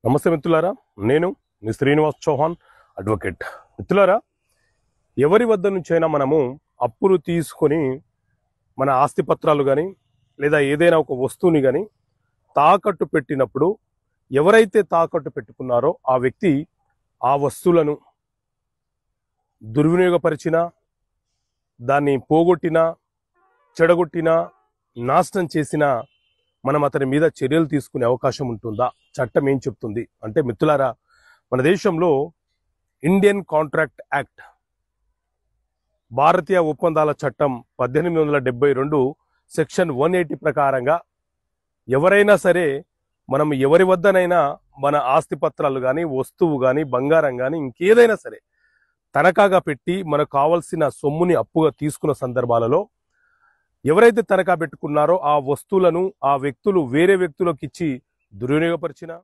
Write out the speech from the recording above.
నమస్తే మిత్రులారా, నేను మీ శ్రీనివాస్ చౌహాన్ అడ్వకేట్. మిత్రులారా, ఎవరి వద్ద నుంచైనా మనము అప్పులు తీసుకొని మన ఆస్తి పత్రాలు కానీ లేదా ఏదైనా ఒక వస్తువుని కానీ తాకట్టు పెట్టినప్పుడు ఎవరైతే తాకట్టు పెట్టుకున్నారో ఆ వ్యక్తి ఆ వస్తువులను దుర్వినియోగపరిచినా, దాన్ని పోగొట్టినా, చెడగొట్టినా, నాశనం చేసినా మనం అతని మీద చర్యలు తీసుకునే అవకాశం ఉంటుందా? చట్టం ఏం చెప్తుంది అంటే మిత్రులారా, మన దేశంలో ఇండియన్ కాంట్రాక్ట్ యాక్ట్, భారతీయ ఒప్పందాల చట్టం 1872 సెక్షన్ 180 ప్రకారంగా ఎవరైనా సరే మనం ఎవరి వద్దనైనా మన ఆస్తి పత్రాలు కానీ, వస్తువు కానీ, బంగారం కానీ ఇంకేదైనా సరే తనఖాగా పెట్టి మనకు కావాల్సిన సొమ్ముని అప్పుగా తీసుకున్న సందర్భాలలో ఎవరైతే తనఖా పెట్టుకున్నారో ఆ వస్తువులను ఆ వ్యక్తులు వేరే వ్యక్తులకు ఇచ్చి దుర్వినియోగపరిచినా,